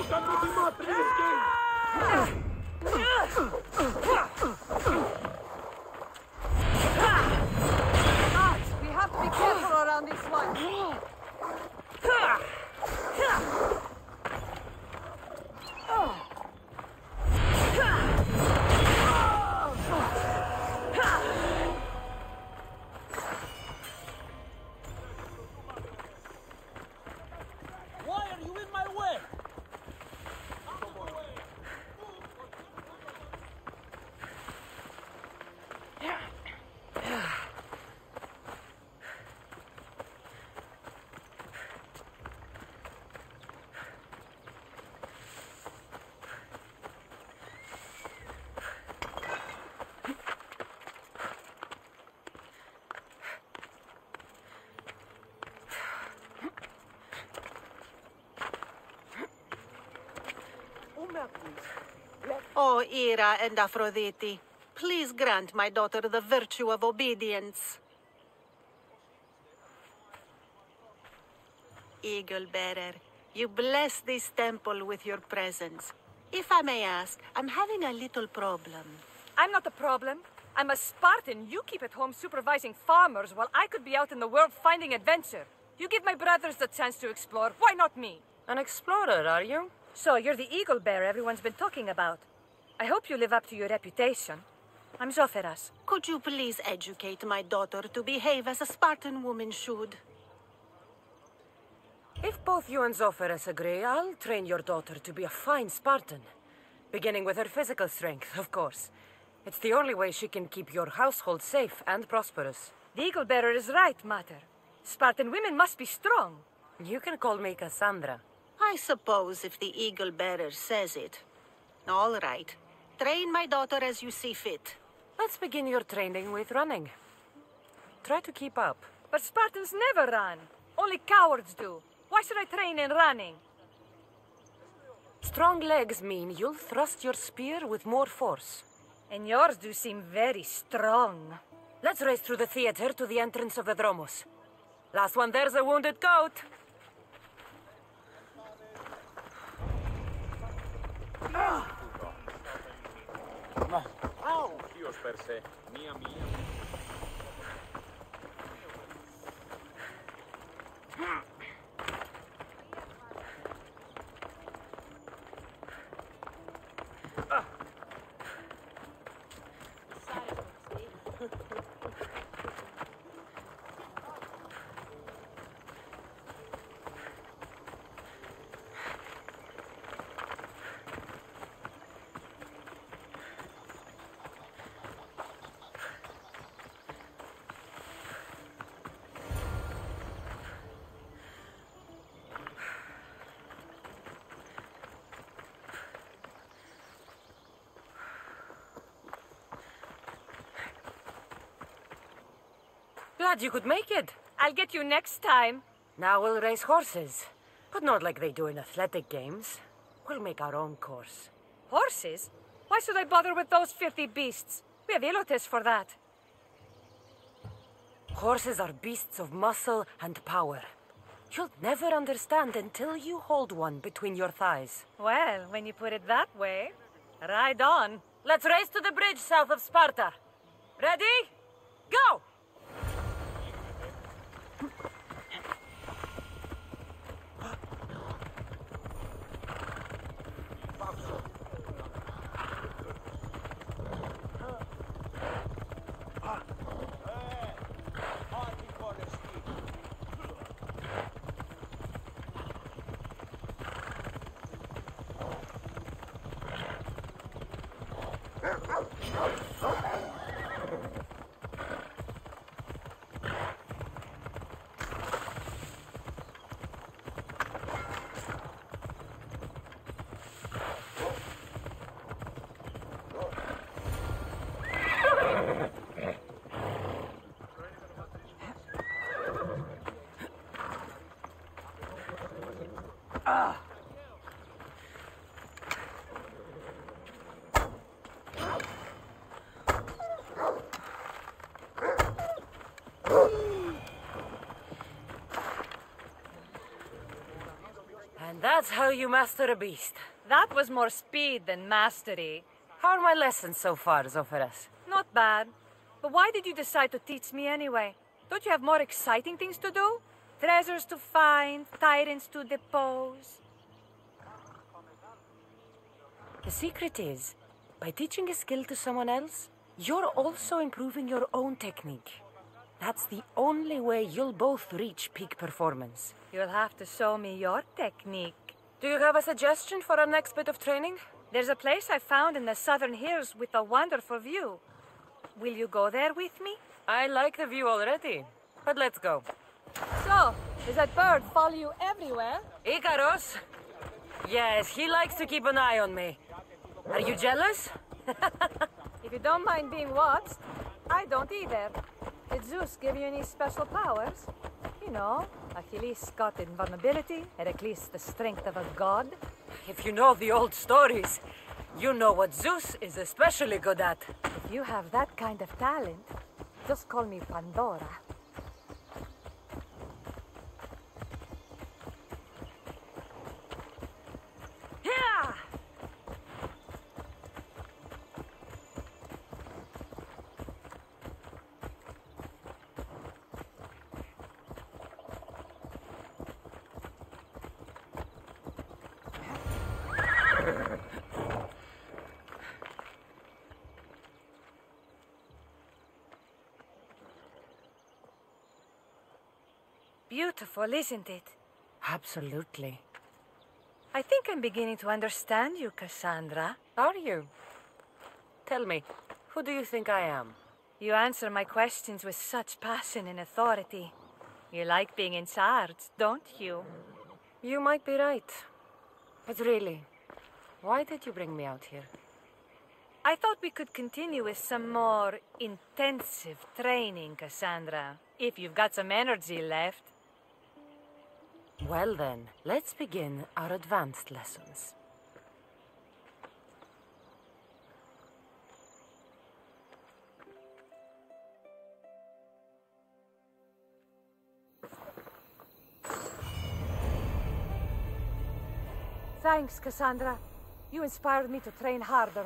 We have to be careful around this one. Why are you in my way? O Ira and Aphrodite, please grant my daughter the virtue of obedience. Eagle Bearer, you bless this temple with your presence. If I may ask, I'm having a little problem. I'm not the problem. I'm a Spartan. You keep at home supervising farmers while I could be out in the world finding adventure. You give my brothers the chance to explore. Why not me? An explorer, are you? So you're the eagle bearer everyone's been talking about. I hope you live up to your reputation. I'm Zotheras. Could you please educate my daughter to behave as a Spartan woman should? If both you and Zophorus agree, I'll train your daughter to be a fine Spartan. Beginning with her physical strength, of course. It's the only way she can keep your household safe and prosperous. The eagle bearer is right, Mater. Spartan women must be strong. You can call me Cassandra. I suppose if the Eagle Bearer says it. All right. Train my daughter as you see fit. Let's begin your training with running. Try to keep up. But Spartans never run. Only cowards do. Why should I train in running? Strong legs mean you'll thrust your spear with more force. And yours do seem very strong. Let's race through the theater to the entrance of the Dromos. Last one there's a wounded goat. Dios per se, mia. Glad you could make it. I'll get you next time. Now we'll race horses. But not like they do in athletic games. We'll make our own course. Horses? Why should I bother with those filthy beasts? We have Elotes for that. Horses are beasts of muscle and power. You'll never understand until you hold one between your thighs. Well, when you put it that way, ride on. Let's race to the bridge south of Sparta. Ready? Go! And That's how you master a beast. That was more speed than mastery. How are my lessons so far, Zoferes? Not bad. But why did you decide to teach me anyway? Don't you have more exciting things to do? Treasures to find, tyrants to depose. The secret is, by teaching a skill to someone else, you're also improving your own technique. That's the only way you'll both reach peak performance. You'll have to show me your technique. Do you have a suggestion for our next bit of training? There's a place I found in the southern hills with a wonderful view. Will you go there with me? I like the view already, but let's go. So, does that bird follow you everywhere? Icaros? Yes, he likes to keep an eye on me. Are you jealous? If you don't mind being watched, I don't either. Did Zeus give you any special powers? You know, Achilles got invulnerability, Heracles the strength of a god. If you know the old stories, you know what Zeus is especially good at. If you have that kind of talent, just call me Pandora. Yeah! Beautiful, isn't it? Absolutely. I think I'm beginning to understand you, Cassandra. Are you? Tell me, who do you think I am? You answer my questions with such passion and authority. You like being in charge, don't you? You might be right. But really, why did you bring me out here? I thought we could continue with some more intensive training, Cassandra, if you've got some energy left. Well then, let's begin our advanced lessons. Thanks, Cassandra. You inspired me to train harder.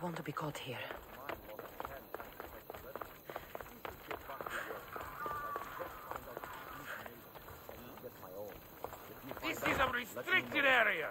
want to be caught here. This is a restricted area.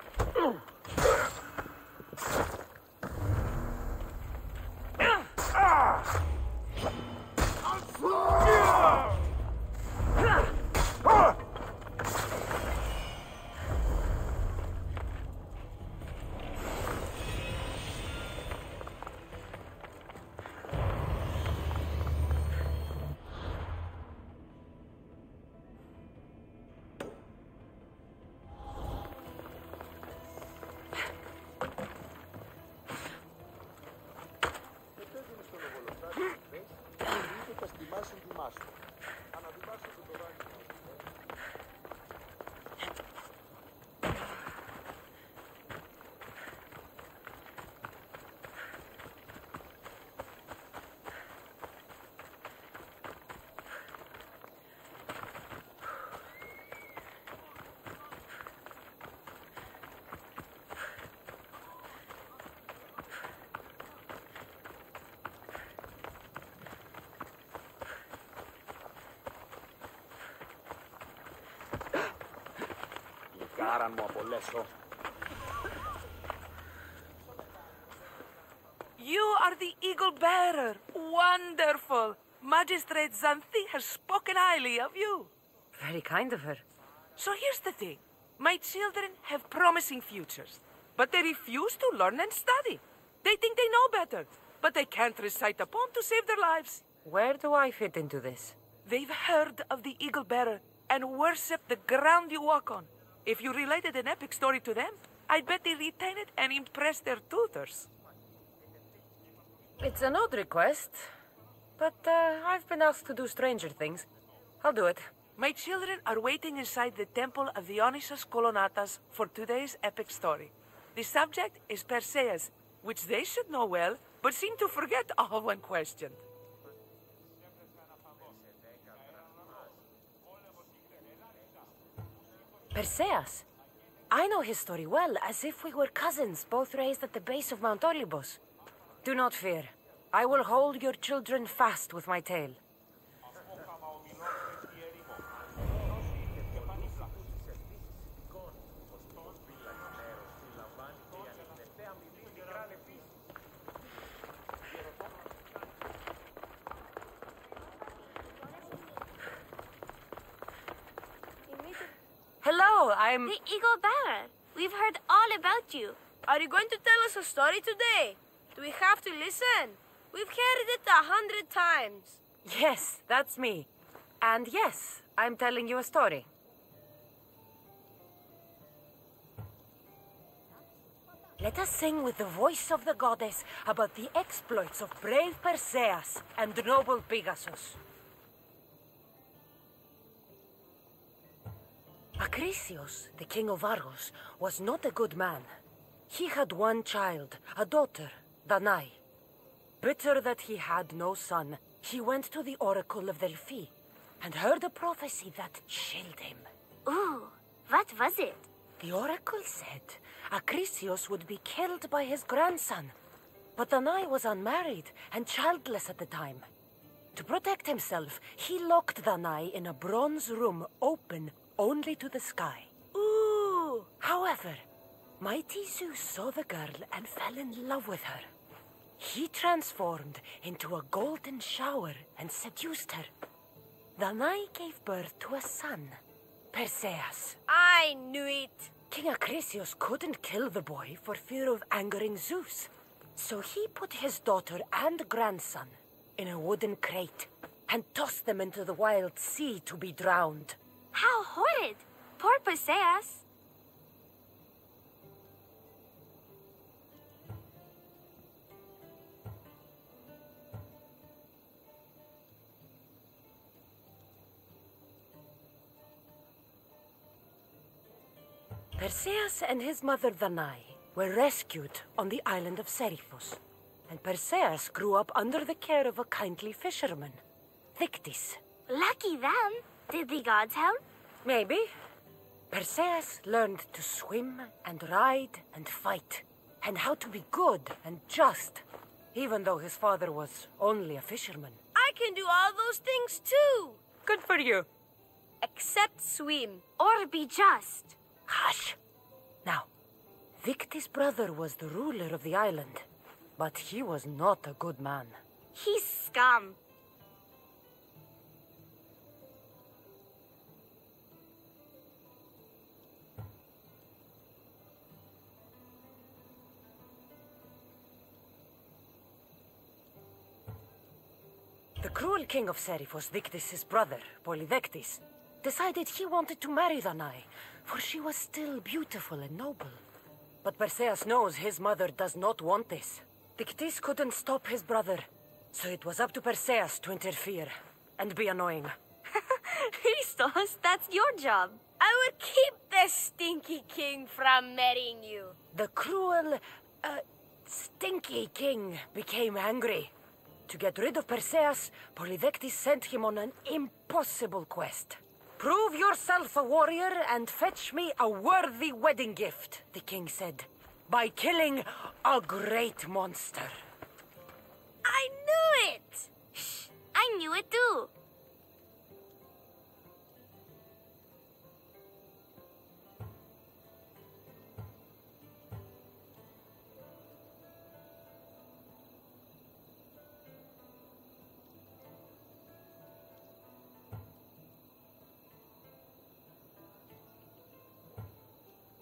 Κάραν μου απολέσω. You are the Eagle Bearer. Wonderful. Magistrate Xanthi has spoken highly of you. Very kind of her. So here's the thing. My children have promising futures, but they refuse to learn and study. They think they know better, but they can't recite a poem to save their lives. Where do I fit into this? They've heard of the Eagle Bearer and worship the ground you walk on. If you related an epic story to them, I bet they retain it and impress their tutors. It's an odd request, but I've been asked to do stranger things. I'll do it. My children are waiting inside the temple of Dionysus Kolonatas for today's epic story. The subject is Perseus, which they should know well, but seem to forget all when questioned. Perseus? I know his story well, as if we were cousins, both raised at the base of Mount Olympus. Do not fear. I will hold your children fast with my tail. Hello, I'm... The Eagle Bearer. We've heard all about you. Are you going to tell us a story today? Do we have to listen? We've heard it 100 times. Yes, that's me. And yes, I'm telling you a story. Let us sing with the voice of the goddess about the exploits of brave Perseus and noble Pegasus. Acrisius, the king of Argos, was not a good man. He had one child, a daughter, Danae. Bitter that he had no son, he went to the oracle of Delphi and heard a prophecy that chilled him. Ooh, what was it? The oracle said Acrisius would be killed by his grandson, but Danae was unmarried and childless at the time. To protect himself, he locked Danae in a bronze room open only to the sky. Ooh! However, mighty Zeus saw the girl and fell in love with her. He transformed into a golden shower and seduced her. Danae gave birth to a son, Perseus. I knew it! King Acrisius couldn't kill the boy for fear of angering Zeus. So he put his daughter and grandson in a wooden crate and tossed them into the wild sea to be drowned. How horrid! Poor Perseus. Perseus and his mother Danae were rescued on the island of Seriphos, and Perseus grew up under the care of a kindly fisherman, Thictis. Lucky them. Did the gods help? Maybe. Perseus learned to swim and ride and fight, and how to be good and just even though his father was only a fisherman. I can do all those things too. Good for you. Except swim. Or be just. Hush! Now, Victi's brother was the ruler of the island, but he was not a good man. He's scum. The cruel king of Seriphos, Victis' brother, Polydectes, decided he wanted to marry Danae, for she was still beautiful and noble. But Perseus knows his mother does not want this. Victis couldn't stop his brother, so it was up to Perseus to interfere and be annoying. Christos, that's your job. I will keep the stinky king from marrying you. The cruel, stinky king became angry. To get rid of Perseus, Polydectes sent him on an impossible quest. Prove yourself a warrior and fetch me a worthy wedding gift, the king said, by killing a great monster. I knew it! Shh, I knew it too.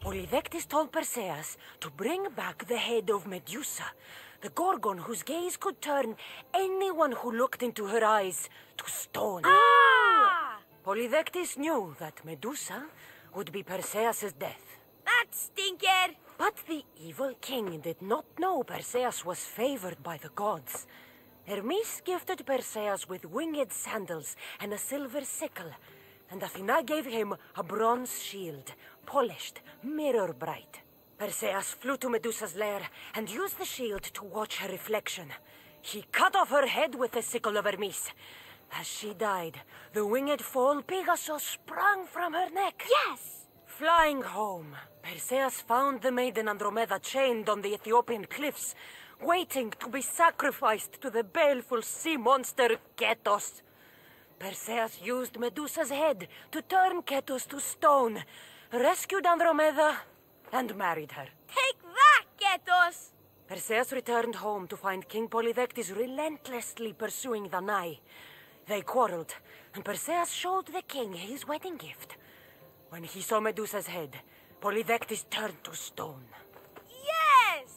Polydectes told Perseus to bring back the head of Medusa, the Gorgon whose gaze could turn anyone who looked into her eyes to stone. Ah! Polydectes knew that Medusa would be Perseus' death. That stinker! But the evil king did not know Perseus was favored by the gods. Hermes gifted Perseus with winged sandals and a silver sickle, and Athena gave him a bronze shield, polished, mirror bright. Perseus flew to Medusa's lair and used the shield to watch her reflection. He cut off her head with the sickle of Hermes. As she died, the winged foal Pegasus sprang from her neck. Yes! Flying home, Perseus found the maiden Andromeda chained on the Ethiopian cliffs, waiting to be sacrificed to the baleful sea monster Ketos. Perseus used Medusa's head to turn Ketos to stone, rescued Andromeda, and married her. Take that, Ketos! Perseus returned home to find King Polydectes relentlessly pursuing Danae. They quarreled, and Perseus showed the king his wedding gift. When he saw Medusa's head, Polydectes turned to stone. Yes!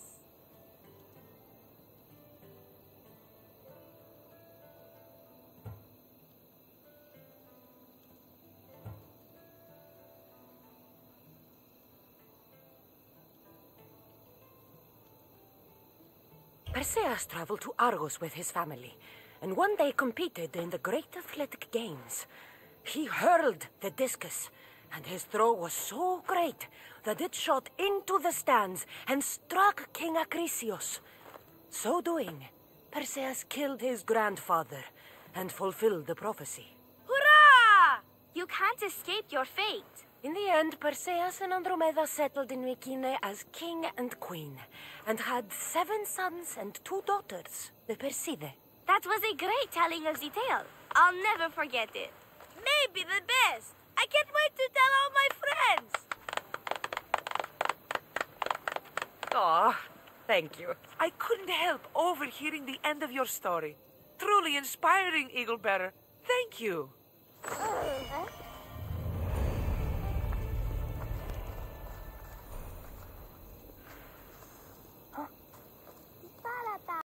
Perseus traveled to Argos with his family, and one day competed in the Great Athletic Games. He hurled the discus, and his throw was so great that it shot into the stands and struck King Acrisius. So doing, Perseus killed his grandfather and fulfilled the prophecy. Hurrah! You can't escape your fate. In the end, Perseus and Andromeda settled in Mycenae as king and queen, and had 7 sons and 2 daughters, the Perseidae. That was a great telling of the tale. I'll never forget it. Maybe the best. I can't wait to tell all my friends. Aw, thank you. I couldn't help overhearing the end of your story. Truly inspiring, Eagle Bearer. Thank you.